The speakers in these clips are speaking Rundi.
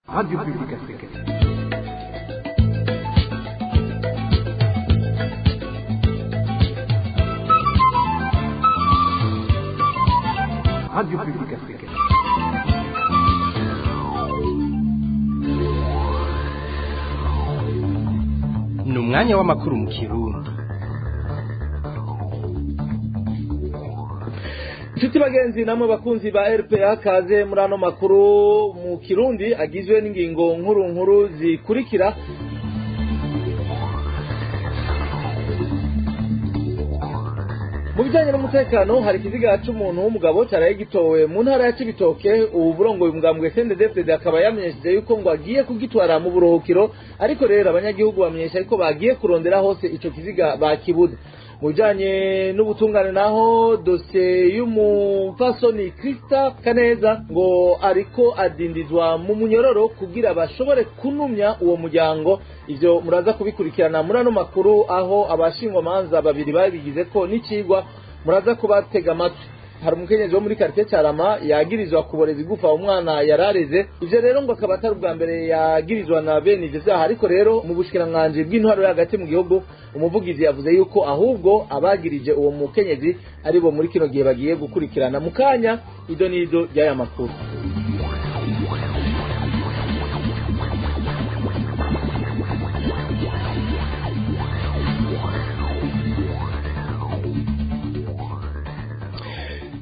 Radio Publique Africaine. Radio Publique Africaine. Ni umwanya w'amakuru mu Kirundi. Inshuti bagenzi namwe bakunzi ba RPA kaze muri ano makuru mu Kirundi agizwe n'ingingo nkuru zikurikira. Mu bijanye n'umutekano hari ikiziga c'umuntu w'umugabo caraye gitowe mu ntara ya Cibitoke. Ubu burongoye umugambwe CNDD-FDD akaba yamenyesheje yuko ngo agiye kugitwara mu buruhukiro, ariko rero abanyagihugu bamenyesha yuko bagiye kurondera hose ico kiziga bakibuze. Mu bijanye n'ubutungane naho dosiye y'umupfasoni Krista Kaneza ngo ariko adindizwa mu munyororo kugira bashobore kunumya uwo muryango. Ivyo muraza kubikurikirana muri ano makuru, aho abashingwamanza babiri babigize ko n'icigwa muraza kubatega amatwi. Hari umukenyezi wo muri quartier Carama yagirizwa kuboreza igufa umwana yarareze. Ivyo rero ngo akaba atari ubwa mbere yagirizwa na bene ivyo vyaha, ariko rero mu bushikiranganji bw'intwaro hagati mu gihugu umuvugizi yavuze yuko ahubwo abagirije uwo mukenyezi ari bo muri kino gihe bagiye gukurikirana. Mu kanya ido nido ry'aya makuru.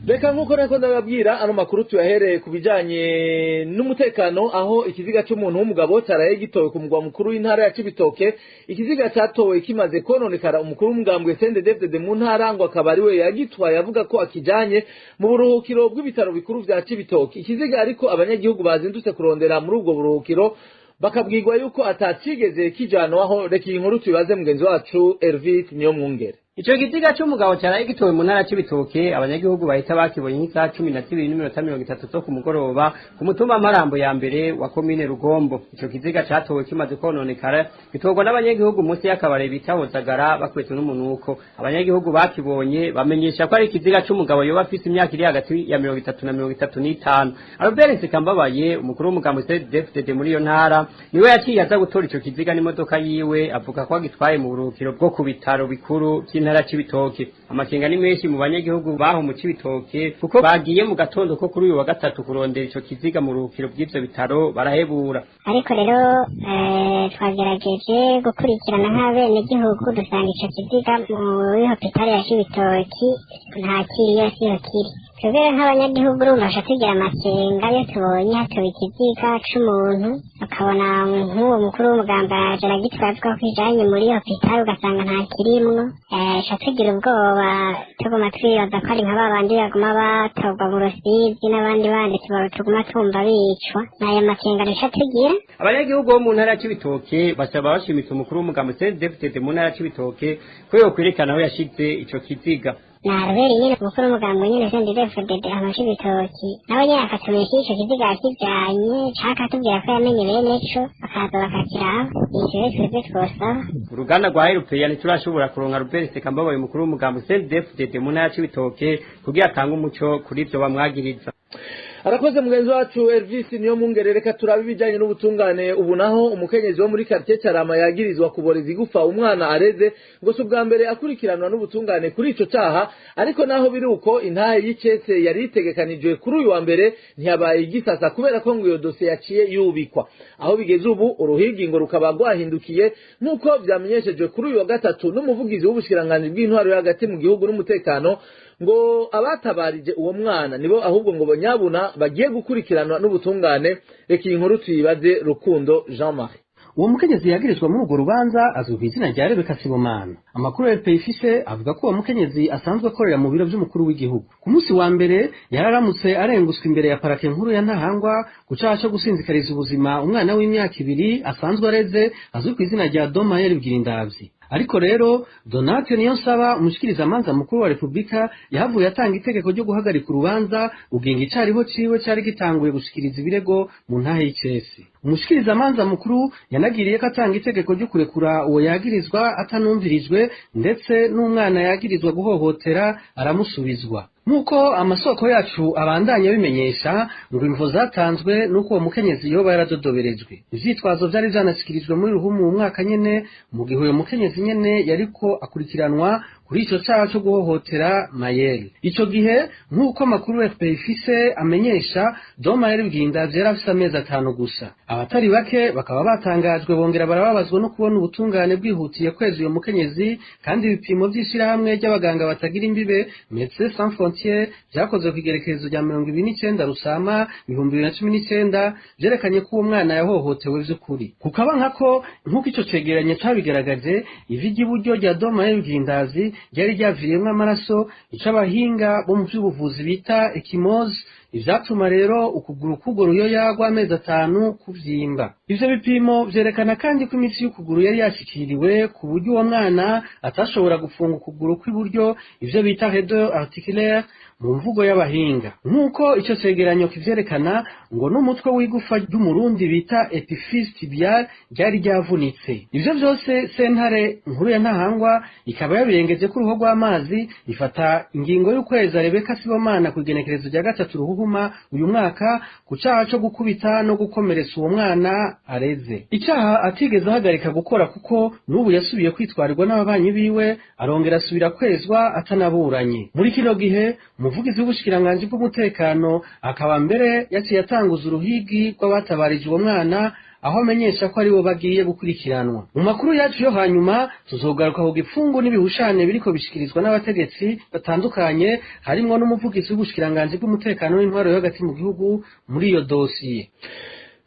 Reka nkuko nako ndababwira ano makuru tuyahereye ku bijanye n'umutekano, aho ikiziga c'umuntu w'umugabo caraye gitowe ku mugwa mukuru w'intara ya Cibitoke. Ikiziga catowe kimaze kononekara. Umukuru w'umugambwe CNDD-FDD mu ntara ngo akaba ari we yagitwaye, avuga ko akijanye mu buruhukiro bw'ibitaro bikuru vya Cibitoke. Ikiziga ariko abanyagihugu bazindutse kurondera muri ubwo buruhukiro bakabwirwa yuko atacigeze kijanwaho. Reka iyi nkuru tubibaze mugenzi wacu Elvis Niyomwungere. Ico kiziga c'umugabo caraye gitowe mu ntara Cibitoke, abanyagihugu bahita bakibonye nk'isaha 12:30 zo ku mugoroba ku mutumba Marambo ya mbere wa komine Rugombo. Ico kiziga catowe kimaze kononekara, gitorwa n'abanyagihugu munsi y'akabare bita Hozagara bakwetse n'umunuko. Abanyagihugu bakibonye bamenyesha ko ari ikiziga c'umugabo yoba afise imyaka iri hagati ya 30 na 35. Albert Nsekambabaye, umukuru w'umugambwe CNDD-FDD muri iyo ntara, niwe yaciye aza gutora ico kiziga n'imodoka yiwe, avuga ko agitwaye mu buruhukiro bwo ku bitaro bikuru ntara Cibitoke. Amakenga ni menshi mu banyagihugu baho mu Cibitoke kuko bagiye mu gatondo ko kuri uyu wa gatatu kurondera ico kiziga mu ruhukiro bw'ivyo bitaro barahebura. Ariko rero twagerageje gukurikirana nk'abene gihugu dusanga ico kiziga muri hospitali ya Cibitoke nta kiriyo siho kiri. Twebwe nk'abanyagihugu urumva tugira amakenga iyo tubonye hatowe ikiziga c'umuntu, akabona nk'uwo mukuru w'umugambwe araje aragitwaye avuga ko kijanye muri hospitali ugasanga nta kirimwo. Tugira ubwoba tuguma twibaza ko ari nka babandi baguma batorwa mu Rusizi n'abandi bandi tuguma tumva bicwa. N'ayo makenga nisha tugira. Abanyagihugu bo mu ntara ya Cibitoke basaba bashimitse umukuru w'umugambwe CNDD-FDD mu ntara ya Cibitoke ko yokwerekana aho yashize ico kiziga. Naruberi nyene umukuru w'umugambwe nyene CNDD-FDD ama Cibitoke nawe nyene akatumenyesha ico kiziga yakijanye, caka tubwira ko yamenye bene ico bakaza bakakiraba. Ivyo twebwe twosaba uruganda rwa RPA ntiturashobora kuronka Albert Nsekambabaye umukuru w'umugambwe CNDD-FDD mu ntara ya Cibitoke kugira atange umuco kuri ivyo bamwagiriza. Arakoze mugenzi wacu Elvis Niyomwungere. Reka turabe ibijanye n'ubutungane. Ubu naho umukenyezi wo muri quartier Carama yagirizwa kuboreza igufa umwana areze, ngo si ubwa mbere akurikiranwa n'ubutungane kuri ico caha. Ariko naho biri uko, intahe y'icese yari itegekanijwe kuri uyu wa mbere ntiyabaye igisasa kubera ko ngo iyo dosiye yaciye yubikwa. Aho bigeze ubu uruhigi ngo rukaba rwahindukiye nk'uko vyamenyeshejwe kuri uyu wa gatatu n'umuvugizi w'ubushikiranganji bw'intwaro hagati mu gihugu n'umutekano, ngo abatabarije uwo mwana nibo ahubwo ngo banyabuna bagiye gukurikiranwa n'ubutungane. Reka iyi nkuru tuyibaze Rukundo Jean-Marie. Uwo mukenyezi yagirizwa muri urwo rubanza azwi kw'izina rya Rebeka Sibomana. Amakuru ya RPA ifise avuga ko uwo mukenyezi asanzwe akorera mu biro vy'umukuru w'igihugu. Ku munsi wa mbere yararamutse arenguswa imbere ya parake nkuru ya Ntahangwa gucaha co gusinzikariza ubuzima umwana w'imyaka 2 asanzwe areze azwi kw'izina rya Domayeri Bwirindavyi. Ariko rero Donate Niyonsaba umushikirizamanza mukuru wa Republika yahavuye atanga itegeko ryo guhagarika urubanza ugenga icariho ciwe cari gitanguye gushikiriza ibirego mu ntahe y'icesi. umushikirizamanza mukuru yanagiriye ko atanga itegeko ryo kurekura uwo yagirizwa atanumvirijwe ndetse n'umwana yagirizwa guhohotera aramusubizwa. Nk'uko amasoko yacu abandanya bimenyesha ngo imvo zatanzwe n'uko uwo mukenyezi yoba yaradodoberejwe. Ivyitwazo vyari vyanashikirijwe muri Ruhumu mu mwaka nyene, mu gihe uyo mukenyezi nyene yariko akurikiranwa kuri ico caha co guhohotera Mayel. Ico gihe nk'uko amakuru FPI ifise amenyesha, Mayel Bwindavye yari afise amezi 5 gusa. Abatari bake bakaba batangajwe bongera barababazwa no kubona ubutungane bwihutiye kweza uyo mukenyezi, kandi ibipimo vy'ishirahamwe ry'abaganga batagira imbibe Médecins Sans Frontières vyakozwe ku igerekezo rya 29 Rusama 2019 vyerekanye ko uwo mwana yahohotewe vy'ukuri. Kukaba nkako nk'uko ico cegeranyo cabigaragaje, ivi ry'iburyo rya Mayel Bwindavye ryari ryaviyemwo amaraso, ico abahinga bo mu vy'ubuvuzi bita ekimoze, ivyatuma rero ukuguru k'urwo ruyoya rw'amezi 5 kuvyimba. Ivyo bipimo vyerekana kandi ko imitsi y'ukuguru yari yashikiriwe ku buryo uwo mwana atashobora gufunga ukuguru kw'iburyo, ivyo bita raideur articulaire mu mvugo y'abahinga. Nk'uko ico cegeranyo kivyerekana, ngo n'umutwe w'igufa ry'umurundi bita epiphyse tibial ryari ryavunitse. Ivyo vyose sentare nkuru ya Ntahangwa ikaba yabirengeje ku ruho rw'amazi, ifata ingingo y'ukweza Rebeka Sibomana ku igenekerezo rya 3 Ruhuhuma uyu mwaka ku caha co gukubita no gukomeretsa uwo mwana areze. Icaha atigeze ahagarika gukora kuko n'ubu yasubiye kwitwarirwa n'ababanyi biwe, arongera asubira kwezwa atanaburanye. Muri kino gihe umuvugizi w'ubushikiranganje bw'umutekano akaba mbere yaciye atanguza uruhigi rw'abatabarije uwo mwana, aho amenyesha ko aribo bagiye gukurikiranwa. Mu makuru yacu yo hanyuma tuzogaruka ku gipfungu n'ibihushane biriko bishikirizwa n'abategetsi batandukanye, harimwo n'umuvugizi w'ubushikiranganje bw'umutekano w'intwaro yo hagati mu gihugu muri iyo dosiye.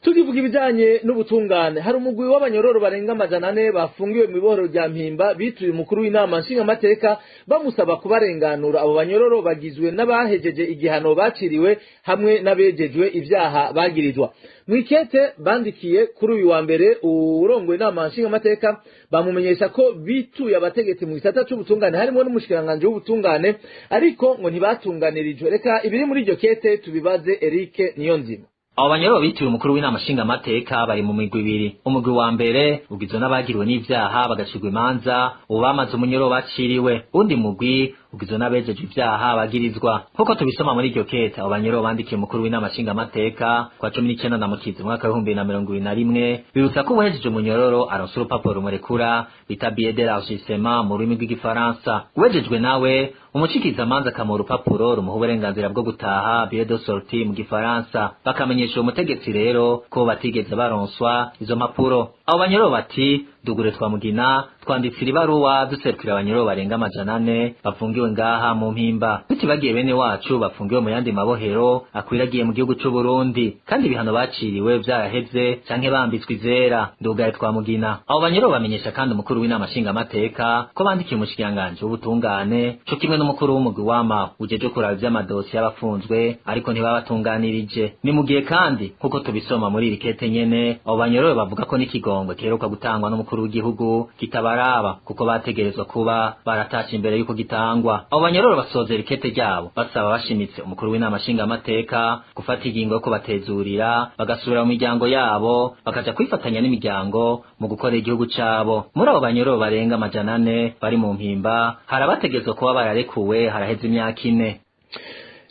Tukivuga ibijanye n'ubutungane, hari umugwi w'abanyororo barenga 400 bafungiwe mu ibohero rya Mpimba bituye umukuru w'inama nshingamateka bamusaba kubarenganura. Abo banyororo bagizwe n'abahejeje igihano baciriwe hamwe n'abejejwe ivyaha bagirizwa. Mwikete bandikiye kuri uyu wa mbere urongoye inama nshingamateka bamumenyesha ko bituye abategetsi mu gisata c'ubutungane harimo n'umushikiranganje w'ubutungane, ariko ngo ntibatunganirijwe. Reka ibiri muri iryo kete tubibaze Eric Niyonzima. Abo banyororo bitiwe umukuru w'inama nshingamateka bari mu migwi ibiri. Umugwi wa mbere ugizwe n'abagiriwe n'ivyaha bagacirwa imanza, ubu bamaze umunyororo baciriwe. Undi mugwi ugizwe n'abejeje ivyaha bagirizwa. Nk'uko tubisoma muri iryo kete, abo banyororo bandikiye umukuru w'inama nshingamateka kwa 19 na Mukizi mwaka wa 2021 bibutsa ko uwahejeje umunyororo aronse urupapuro rumurekura bita billet de l'enregistrement mu rurimi rw'igifaransa. Uwejejwe nawe umucikizamanza akamuha urupapuro rumuha uburenganzira bwo gutaha billet de sortie mu gifaransa. Bakamenyesha umutegetsi rero ko batigeze baronswa izo mpapuro. Abo banyororo bati dugure twamugina twanditsira ibaruwa duserukira abanyororo barenga 400 bafungiwe ngaha mu Mpimba. Tutibagiye bene wacu bafungiwe mu yandi mabohero akwiragiye mu gihugu c'u Burundi, kandi ibihano baciriwe vyaraheze canke bambitswe izera. Ndugaye twamugina. Abo banyororo bamenyesha kandi umukuru w'inama nshingamateka ko bandikiye umushikiranganje w'ubutungane co kimwe n'umukuru w'umugwi w'ama ujeje kuraba ivy'amadosi y'abafunzwe, ariko ntibabatunganirije. Ni mu gihe kandi nkuko tubisoma muri iri kete nyene, abo banyororo bavuga ko n'ikigongo kiheruka gutangwa n'umukuru w'igihugu kitabaraba kuko bategerezwa kuba baratashe imbere yuko gitangwa. Abo banyororo basozera ikete ryabo basaba bashimitse umukuru w'inama nshingamateka gufata ingingo yo kubatezurira bagasubira mu miryango yabo bakaja kwifatanya n'imiryango mu gukorera igihugu cabo. Muri abo banyororo barenga 400 bari mu Mpimba harabategezwa kuba bararekuwe haraheze imyaka 4.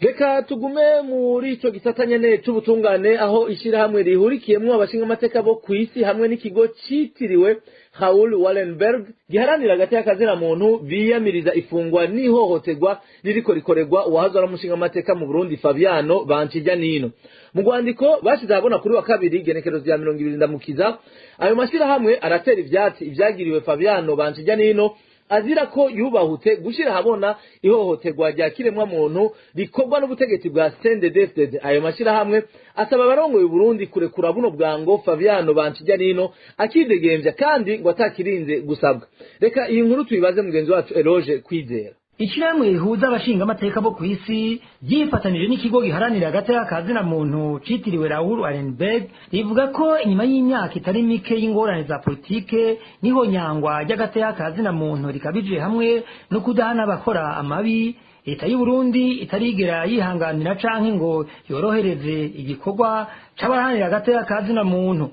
Reka tugume muri ico gisata nyene c'ubutungane, aho ishirahamwe rihurikiyemwo abashingamateka bo kw'isi hamwe n'ikigo citiriwe Raoul Wallenberg giharanira hagati y'akazina muntu biyamiriza ifungwa n'ihohoterwa ririko rikorerwa uwahazwa n'umushingamateka mu Burundi Fabiano Bancijyanino. Mu rwandiko bashize abona kuri wa kabiri genekerezo rya 20 Ndamukiza, ayo mashirahamwe aratera ivyatsi ivyagiriwe Fabiano Bancijyanino azira ko yubahute gushira habona ihohoterwa rya kiremwa muntu rikorwa n'ubutegetsi bwa CNDD-FDD. Ayo mashirahamwe asaba abarongoye Burundi kurekura buno bwango Fabiano Bancijyanino akidegemvya kandi ngo atakirinze gusabwa. Reka iyi nkuru tuyibaze mugenzi wacu Eloge Kwizera. Ishirahamwe rihuza abashingamateka bo kw'isi ryifatanije n'ikigo giharanira hagati y'akazina muntu citiriwe Raoul Wallenberg rivuga ko inyuma y'imyaka itari mike y'ingorane za politike niho nyangwa ry'agati y'akazina muntu rikabije hamwe no kudahana abakora amabi, leta y'u Burundi itarigera yihanganira canke ngo yorohereze igikorwa c'abaharanira agateka ka zina muntu.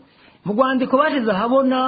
Mu rwandiko bashize ahabona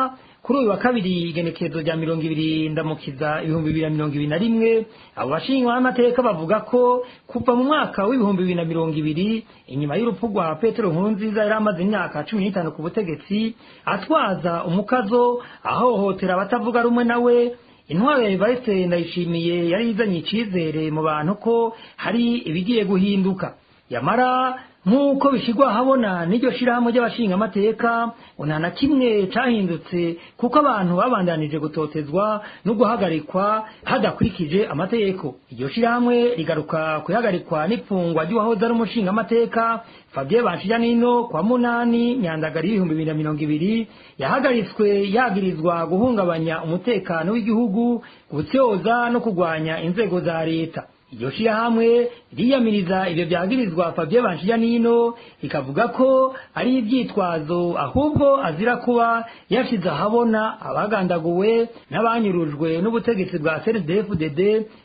kuri uyu wa kabiri igenekerezo rya 20 ndamukiza 2021 abo bashingwa amateka bavuga ko kuva mu mwaka w'2020 inyuma y'urupfu rwa Petero Nkurunziza yari amaze imyaka 15 ku butegetsi atwaza umukazo ahohotera abatavuga rumwe nawe, intwaro ya Evariste Ndayishimiye yari izanye icizere mu bantu ko hari ibigiye guhinduka. Yamara nk'uko bishigwa habona n'iryo shirahamwe ry'abashinga amateka nta na kimwe cahindutse, kuko abantu babandanije gutotezwa no guhagarikwa hadakurikije amategeko. Iryo shirahamwe rigaruka kuhagarikwa n'ipfungwa ry'uwahoze ari umushinga amateka Fabien Banshijanino kwa munani Nyandagari 2020 yahagaritswe yagirizwa guhungabanya umutekano w'igihugu, gutyoza no kugwanya inzego za leta. Iryo shirahamwe riyamiriza ibyo byagirizwa Fabien Banshijanino ikavuga ko ari ibyitwazo, ahubwo azira kuba yashize ahabona abagandaguwe n'abanyurujwe n'ubutegetsi bwa CNDD-FDD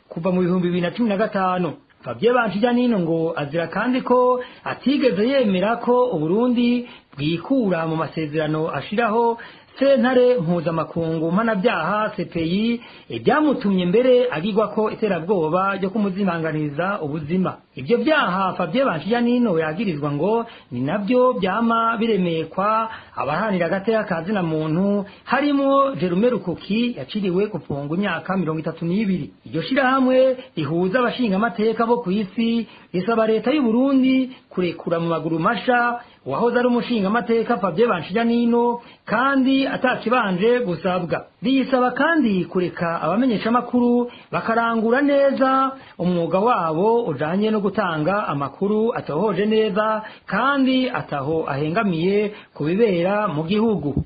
kuva mu 2015. Fabien Banshijanino ngo azira kandi ko atigeze yemera ko Uburundi bwikura mu masezerano ashiraho sentare mpuzamakungu mpanabyaha CPI, ibyamutumye mbere agirwa ko iterabwoba ryo kumuzimanganiza ubuzima. Ibyo byaha Fabien Banshijanino yagirizwa ngo ni nabyo byama biremekwa abaharanira agateka ka zina muntu, harimo Jerome Rukuki yaciriwe gufungwa imyaka 32. Iryo shirahamwe rihuza abashinga amateka bo ku isi risaba leta y'u Burundi kurekura mu maguru masha uwahoze ari umushinga amateka Fabien Banshijanino kandi atakibanje gusabwa. Risaba kandi kureka abamenyesha makuru bakarangura neza umwuga wabo ujanye no gutanga amakuru atohoje neza kandi ataho ahengamiye kubibera mu gihugu.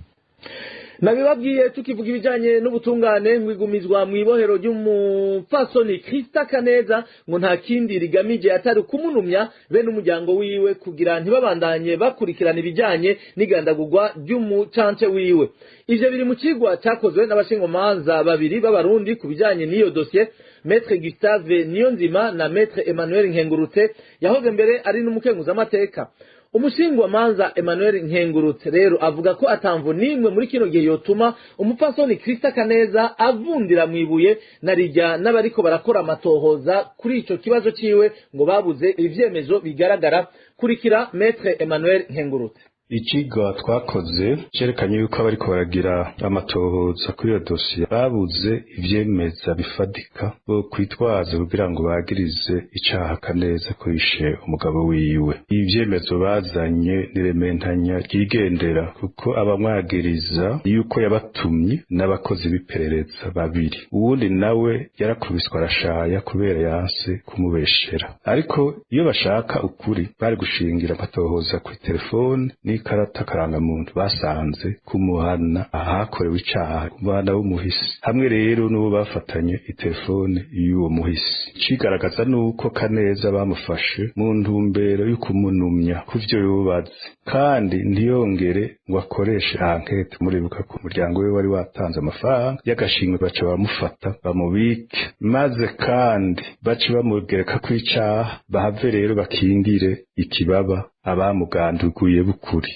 Nabibabwiye tukivuga ibijanye n'ubutungane mwigumizwa mwibohero ry'umupfasoni Krista Kaneza ngo nta kindi rigamije atari kumunumya bene umuryango wiwe kugira ntibabandanye bakurikirana ibijanye n'igandagurwa ry'umucance wiwe. Ivyo biri mu cigwa cyakozwe n'abashingomanza babiri b'abarundi ku bijanye n'iyo dossier, Maître Gustave Niyonzima na Maître Emmanuel Nkengurutse yahoze mbere ari n'umukenguzamateka. Umushingwamanza Emmanuel Nkengurutse rero avuga ko atamvo nimwe muri kino gihe yotuma umupfasoni Krista Kaneza avundira mwibuye narijya n'abariko barakora amatohoza kuri ico kibazo ciwe ngo babuze ivyemezo bigaragara. Kurikira Maître Emmanuel Nkengurutse. Ikigo twakoze cerekanye yuko abariko baragira amatohoza kuri iyo dosiye babuze ivyemeza bifadika bo kwitwaza kugira ngo bagirize icaha Kaneza ko yishe umugabo wiwe. Ivyemezo bazanye nirementanya ryigendera kuko abamwagiriza yuko yabatumye n'abakozi b'iperereza babiri, uwundi nawe yarakubiswa arashaya kubera yanse kumubeshera. Ariko iyo bashaka ukuri bari gushingira amatohoza kuri telefone ikarata karangamuntu basanze kumuhana ahakorewe icaha, kumuhana w'umuhisi hamwe rero n'uwo bafatanye itelefone y'uwo muhisi. Cigaragaza nuko Kaneza bamufashe mu ntumbero y'ukumunumya kuvyo yubaze kandi ntiyongere ngo akoreshe enquête. Muribuka ko umuryango we wari watanze amafaranga y'agashimwe baca bamufata bamubike, maze kandi baca bamugereka kw'icaha bahave rero bakingire ikibaba abamuganduguye bukuri.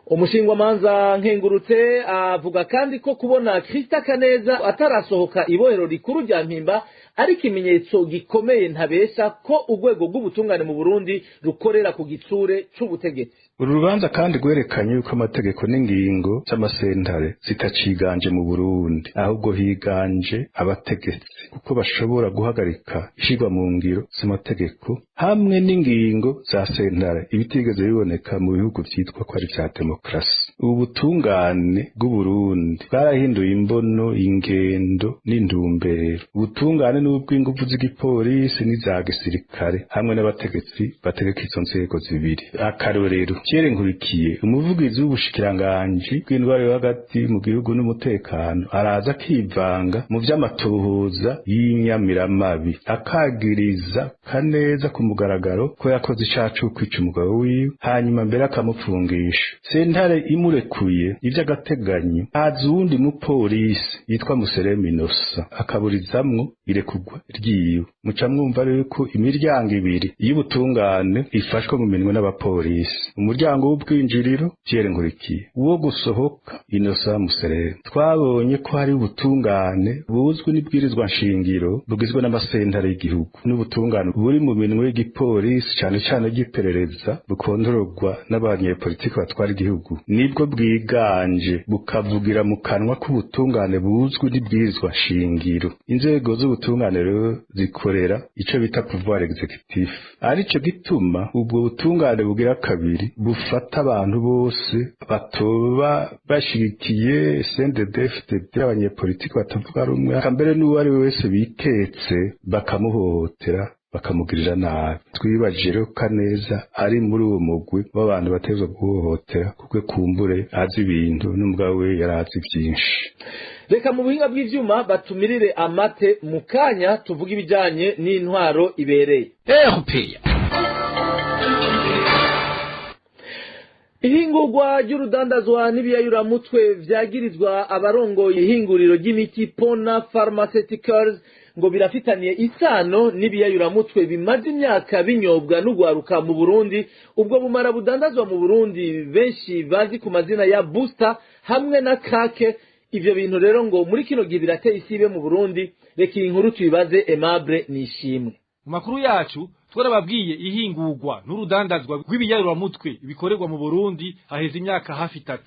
Umushingwamanza Nkengurutse avuga kandi ko kubona Krista Kaneza atarasohoka ibohero rikuru rya Mpimba ari ikimenyetso gikomeye ntabesha ko urwego rw'ubutungane mu Burundi rukorera ku gitsure c'ubutegetsi. Uru rubanza kandi rwerekanye yuko amategeko n'ingingo z'amasentare zitaciganje mu Burundi, ahubwo higanje abategetsi kuko bashobora guhagarika ishirwa mu ngiro z'amategeko hamwe n'ingingo za sentare ibitigeze biboneka mu bihugu vyitwa ko ari vya demokrasi. Ubu butungane bw'u Burundi bwarahinduye imbono, ingendo n'intumbero. Ubutungane n'ubw'inguvu z'igipolisi n'iza gisirikare hamwe n'abategetsi bategeka izo nzego zibiri. Akarorero Pierre Nkurikiye, umuvugizi w'ubushikiranganji bw'indwara yo hagati mu gihugu n'umutekano, araza akivanga mu vy'amatohoza y'inyamiramabi akagiriza kaneza ku mugaragaro ko yakoze icaha co kwica umugabo wiwe hanyuma mbere akamupfungisha. Sentare imurekuye ivy'agateganyo haza uwundi mupolisi yitwa Museremi Innocent akaburizamwo irekurwa ryiwe. Muca mwumva rero ko imiryango ibiri y'ubutungane ifashwe mu minwe n'abapolisi. Umuryango w'ubwinjiriro Pierre Nkurikiye, uwo gusohoka Innocent Museremi. Twabonye ko hari ubutungane buzwi n'ibwirizwa nshingiro bugizwe n'amasentare y'igihugu n'ubutungane buri mu minwe y'igipolisi cane cane ry'iperereza bukondororwa n'abanyepolitiki batwara igihugu nibwo bwiganje bukavugira mu kanwa k'ubutungane buzwi n'ibwirizwa nshingiro. Inzego z'ubutungane rero zikorera ico bita pouvoir executif, arico gituma ubwo butungane bugira kabiri bufata abantu bose batoba bashigikiye CNDD-FDD abanyepolitiki batavuga rumwe mbere n'uwo ari we wese biketse bakamuhohotera bakamugirira nabi. Twibajije rero Kaneza ari muri uwo mugwi w'abantu batezwa guhohotera kuko kumbure azi ibintu n'umugabo we yarazi byinshi. Reka mu buhinga bw'ivyuma batumirire amate mu kanya tuvuga ibijanye n'intwaro ibereye. Erupeya Ihingurwa ry'urudandazwa n'ibiyayuramutwe vyagirizwa abarongoye ihinguriro ry'imiti Pona Pharmaceuticals ngo birafitaniye isano n'ibiyayuramutwe bimaze imyaka binyobwa n'ugwaruka mu Burundi. Ubwo bumara budandazwa mu Burundi benshi bazi ku mazina ya Booster hamwe na Kake. Ivyo bintu rero ngo muri kino gihe birateye isibe mu Burundi. Reka iyi nkuru tuyibaze Aimable Nishimwe. Mu makuru yacu twarababwiye ihingurwa n'urudandazwa rw'ibiyayuramutwe bikorerwa mu Burundi haheze imyaka hafi 3.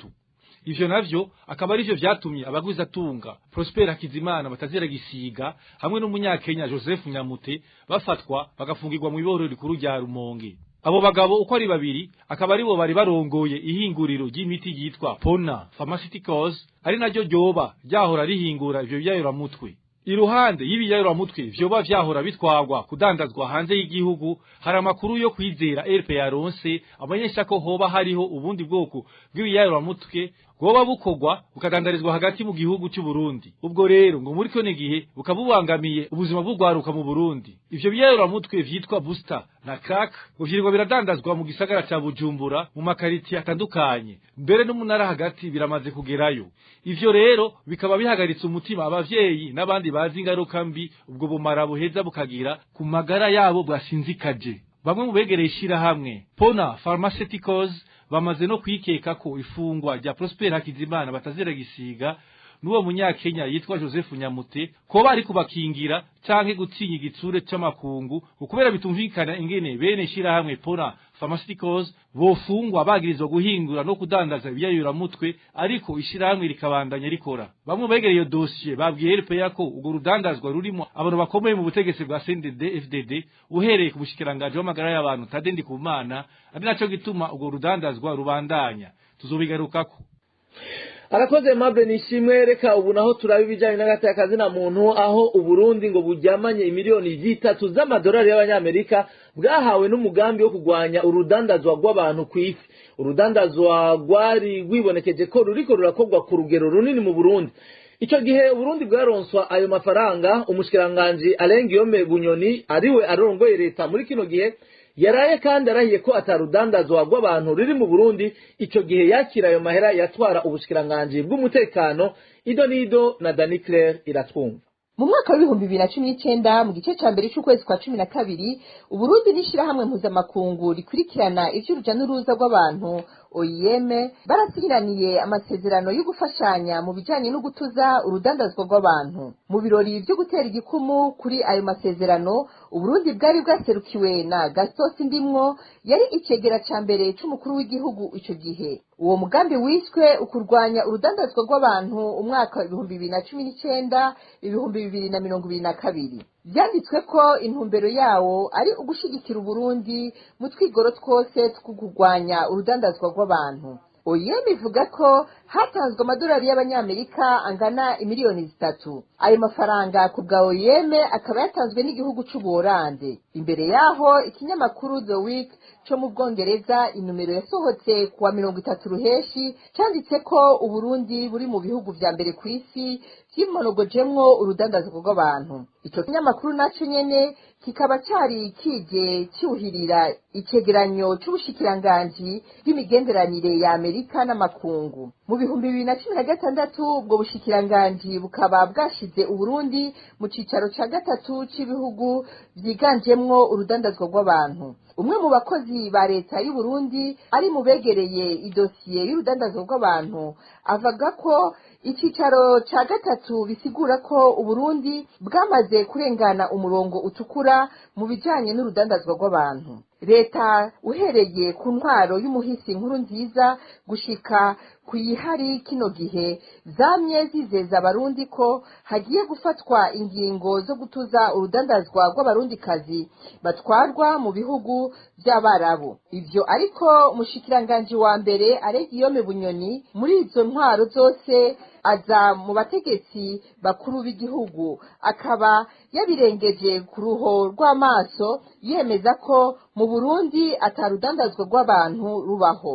Ivyo navyo akaba arivyo vyatumye abagwiza tunga Prosper Hakizimana batazira gisiga hamwe n'umunyakenya Joseph Nyamute bafatwa bagafungirwa mu iboro rikuru rya Rumonge. Abo bagabo uko ari babiri akaba aribo bari barongoye ihinguriro ry'imiti yitwa Pona Pharmaceuticals ari naryo ryoba ryahora rihingura ivyo biyayuramutwe. Iruhande y'ibiyayuramutwe vyoba vyahora bitwagwa kudandazwa hanze y'igihugu, hari amakuru yo kwizera RPA ronse abanyesha ko hoba hariho ubundi bwoko bw'ibiyayuramutwe bwoba bukogwa bukadandarizwa hagati mu gihugu cy'u Burundi. Ubwo rero ngo muri kone gihe bukabubangamiye ubuzima bw'ugwaruka mu Burundi. Ivyo biyayuramutwe vyitwa Booster na Crack uvyirwa biradandazwa mu gisagara ca Bujumbura mu makariti atandukanye, mbere n'umunara hagati biramaze kugerayo. Ivyo rero bikaba bihagaritse umutima abavyeyi n'abandi bazi ingaruka mbi ubwo bumara buheza bukagira ku magara yabo bwasinzikaje. Bamwe mu begereye ishirahamwe Pona Pharmaceuticals bamaze no kwikeka ko ifungwa rya Prosper Hakizimana batazira gisiga n'uwo munyakenya yitwa Joseph Nyamute ko bari kubakingira canke gutinya igitsure c'amakungu ukubera bitumvikana ingene bene shirahamwe Pona Pharmaceuticals bofungwa bagirizwa guhingura no kudandaza ibiyayuramutwe ariko ishirahamwe rikabandanya rikora. Bamwe begereye iyo dossier babwiye RPA ko ugo rudandazwa rurimo abantu bakomeye mu butegetsi bwa CNDD-FDD uhereye ku bushikiranganje w'amagara y'abantu Tade Ndikumana, ari naco gituma ugo rudandazwa rubandanya. Tuzobigarukako. Arakoze Aimable Nishimwe. Reka ubu naho turaba ibijanye n'agatakazi na muntu aho Uburundi ngo bujyamanye imiliyoni 3 z'amadolari y'abanyamerika bwahawe n'umugambi wo kugwanya urudandazwa rw'abantu kw'isi. Urudandazwa rwari rwibonekeje ko ruriko rurakorwa ku rugero runini mu Burundi. Ico gihe Burundi bwaronswa ayo mafaranga, umushikiranganje Alain Guillaume Bunyoni ariwe arongoye leta muri kino gihe yaraye kandi arahiye ko atarudandazwa rw'abantu riri mu Burundi. Ico gihe yakira ayo mahera yatwara ubushikiranganje bw'umutekano. Idonido na Dani Claire iratwumva. Mu mwaka w'ibihumbi 2019 mu gice ca mbere c'ukwezi kwa 12 Uburundi n'ishirahamwe mpuzamakungu rikurikirana ivy'uruja n'uruza rw'abantu OIM barasinyiraniye amasezerano yo gufashanya mu bijanye no gutuza urudandazwa rw'abantu. Mu birori byo gutera igikumu kuri ayo masezerano Uburundi bwari bwaserukiwe na Gaston Sindimwo yari icegera ca mbere c'umukuru w'igihugu ico gihe. Uwo mugambi wiswe ukurwanya urudandazwa rw'abantu umwaka wa 2019 2022. Byanditswe ko intumbero yawo ari ugushigikira Uburundi mu twigoro twose tw'ukugwanya urudandazwa rw'abantu. OIM ivuga ko hatanzwe amadolari y'abanyamerika angana imiliyoni 3. Ayo mafaranga ku bwa OIM akaba yatanzwe n'igihugu c'u Buholande. Imbere yaho ikinyamakuru The Week cyo mu Bwongereza inumero yasohotse kuwa 30 Ruheshi cyanditse ko Uburundi buri mu bihugu vya mbere ku isi vyimonogojemwo urudandazwa rw'abantu. ico kinyamakuru naco nyene kikaba cari kije cyuhirira icegeranyo c'ubushikiranganji bw'imigenderanire ya Amerika n'amakungu. Mu bihumbi 2016 ubwo bushikiranganji bukaba bwashize Uburundi mu cicaro ca gatatu c'ibihugu vyiganjemwo urudandazwa rw'abantu. Umwe mu bakozi ba leta y'u Burundi ari mu begereye idosiye y'urudandazwa rw'abantu avuga ko icicaro ca gatatu bisigura ko Uburundi bwamaze kurengana umurongo utukura mu bijanye n'urudandazwa rw'abantu. Leta uhereye ku ntwaro y'umuhisi nkuru nziza gushika kuyihari kino gihe zamye zizeza abarundi ko hagiye gufatwa ingingo zo gutuza urudandazwa rw'abarundikazi batwarwa mu bihugu by'Abarabu. Ivyo ariko umushikiranganje wa mbere Aregiyome Bunyoni muri izo ntwaro zose aza mu bategetsi bakuru b'igihugu akaba yabirengeje ku ruho rw'amaso yemeza ko mu Burundi atarudandazwa rw'abantu rubaho.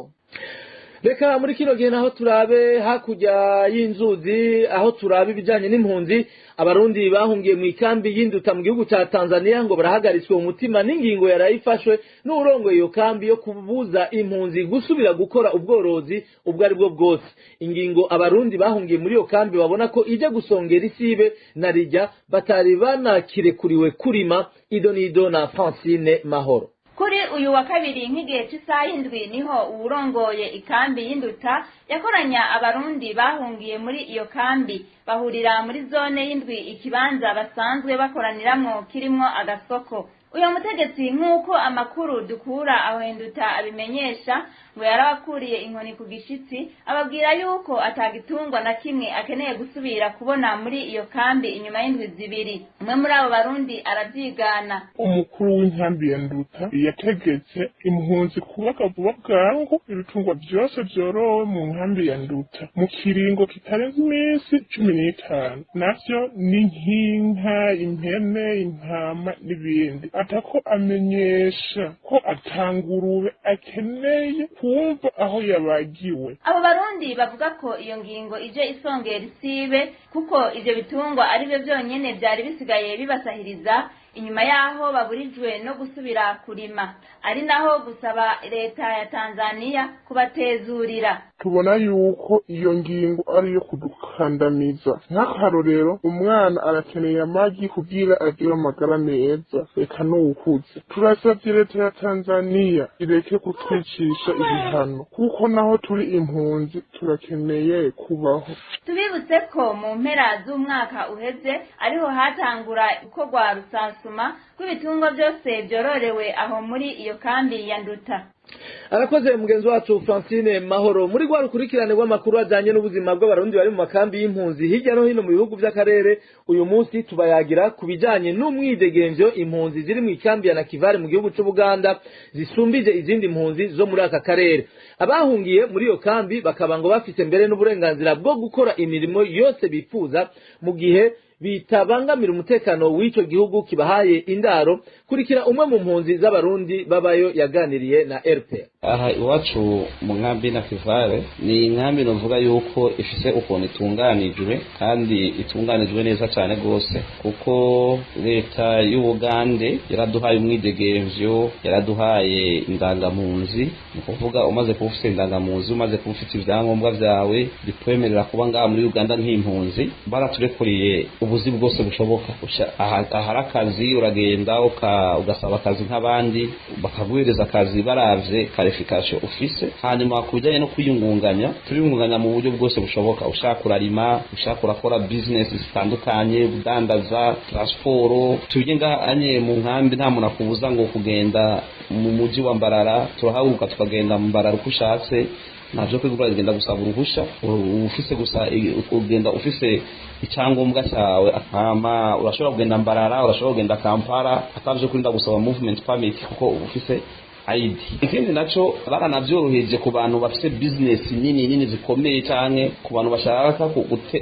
Reka muri kino gihe naho turabe hakurya y'inzuzi aho turabe ibijanye n'impunzi abarundi bahungiye mu ikambi y'Induta mu gihugu ca Tanzania ngo barahagaritswe umutima n'ingingo yarayifashwe n'urongoye iyo kambi yo kubuza impunzi gusubira gukora ubworozi ubwo ari bwo bwose. Ingingo abarundi bahungiye muri iyo kambi babona ko ije gusongera isibe na rijya batari banakirekuriwe kurima. Idonido na Francine Mahoro. Kuri uyu wa kabiri nk'igihe cy'isaha indwi niho uwurongoye ikambi y'Induta yakoranya abarundi bahungiye muri iyo kambi bahurira muri zone y'indwi ikibanza basanzwe bakoraniramwo kirimwo agasoko. Uyo mutegetsi nk'uko amakuru dukura aho Induta abimenyesha ngo yarabakuriye inkoni ku gishitsi ababwira yuko atagitungwa na kimwe akeneye gusubira kubona muri iyo kambi inyuma y'indwi zibiri. Umwe muri abo barundi aravyigana. Umukuru w'inkambi ya Nduta yategetse impunzi kubaka vuba bwangu ibitungwa byose byorowe mu nkambi ya Nduta mu kiringo kitarenze iminsi 15 navyo ni nk'inka, impene, intama n'ibindi. Atako amenyesha ko atangurube akeneye kumva aho yabagiwe. Abo barundi bavuga ko iyo ngingo ije isongera isibe kuko ivyo bitungwa ari byo byonyene byari bisigaye bibasahiriza inyuma yaho baburijwe no gusubira kurima, ari naho gusaba leta ya Tanzania kubatezurira. Tubona yuko iyo ngingo ari yo kudukandamiza. Nk'akarorero umwana arakeneye amagi kugira agire amagara meza reka n'ukuze. Turasavye leta ya Tanzania ireke kutwicisha ibihano kuko naho turi impunzi turakeneye kubaho. Tubibutse ko mu mpera z'umwaka uheze ariho hatangura gukorwa rusansuma rw'ibitungwa byose byororewe aho muri iyo kambi ya Nduta. Arakoze mugenzi wacu Francine Mahoro. Muri gwa rukurikirane rw'amakuru ajanye n'ubuzima bw'abarundi bari mu makambi y'impunzi hirya no hino mu bihugu by'akarere, uyu munsi tubayagira kubijanye n'umwidegemvyo impunzi ziri mu ikambi ya Nakivale mu gihugu c'Ubuganda zisumbije izindi impunzi zo muri aka karere. Abahungiye muri iyo kambi bakaba ngo bafite mbere n'uburenganzira bwo gukora imirimo yose bifuza mu gihe bitabangamira umutekano w'ico gihugu kibahaye indaro. Kurikira umwe mu mpunzi z'abarundi babayo yaganiriye na RP. Aha iwacu mu nkambi Nakivale ni inkambi novuga yuko ifise ukuntu itunganijwe kandi itunganijwe neza cyane gose kuko leta y'Ubugande yaraduhaye umwidegemvyo, yaraduhaye indangampunzi. Ni kuvuga umaze kuba ufite indangampunzi, umaze kuba ufite ibyangombwa byawe bitwemerera kuba ngaha muri Uganda nk'impunzi, baraturekuriye ubuzi bwose bushoboka. Ahari akazi uragenda ugasaba akazi nk'abandi bakaguhereza akazi baravye qualification ufise. Hanyuma kujanye no kwiyungunganya, turiyungunganya mu buryo bwose bushoboka. Ushaka kurarima, ushaka kurakora business zitandukanye, budandaza, transport. Tugenga anye mu nkambi nta muntu akubuza ngo kugenda mu muji wa Mbarara, turahaguruka tukagenda mu Mbarara uko ushatse. Navyo kwigura genda gusaba uruhusha, ufise gusa ugenda ufise icyangombwa cyawe akama. Urashobora kugenda Mbarara, urashobora kugenda Kampala atavyo kurinda gusaba movement permit kuko ufise ID. Ikindi naco baranavyoroheje ku bantu bafise business nini zikomeye cyane, ku bantu bashaka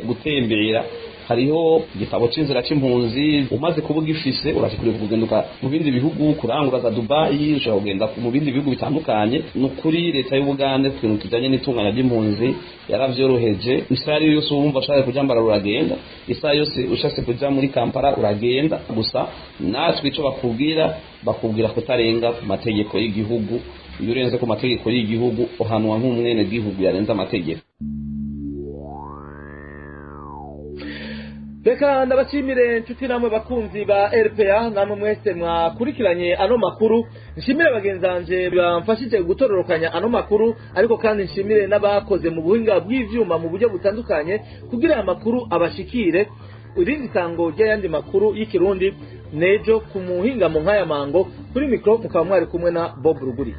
gutembera hariho igitabo c'inzira c'impunzi umaze kuba ugifise urashikuriye kugenduka mu bindi bihugu kurangura za Dubai ushobora kugenda mu bindi bihugu bitandukanye nukuri leta y'Ubugande twintu kijanye n'itunganya ry'impunzi yaravyoroheje isaha yose wumva ushaka kujambara uragenda isaha yose ushaka kuja muri Kampala uragenda gusa natwe ico bakubwira kutarenga ku mategeko y'igihugu iyo urenze ku mategeko y'igihugu uhanwa nk'umwene gihugu yarenze amategeko. Reka ndabashimire nshuti namwe bakunzi ba RPA namwe mwese mwakurikiranye ano makuru. Nshimire bagenzanje bamfashije gutororokanya ano makuru, ariko kandi nshimire n'abakoze mu buhinga bw'ivyuma mu buryo butandukanye kugira amakuru abashikire. Irindi sango ry'ayandi makuru y'ikirundi nejo ku muhinga mu nkaya mango kuri mikro mukaba mwari kumwe na Bob Ruguri.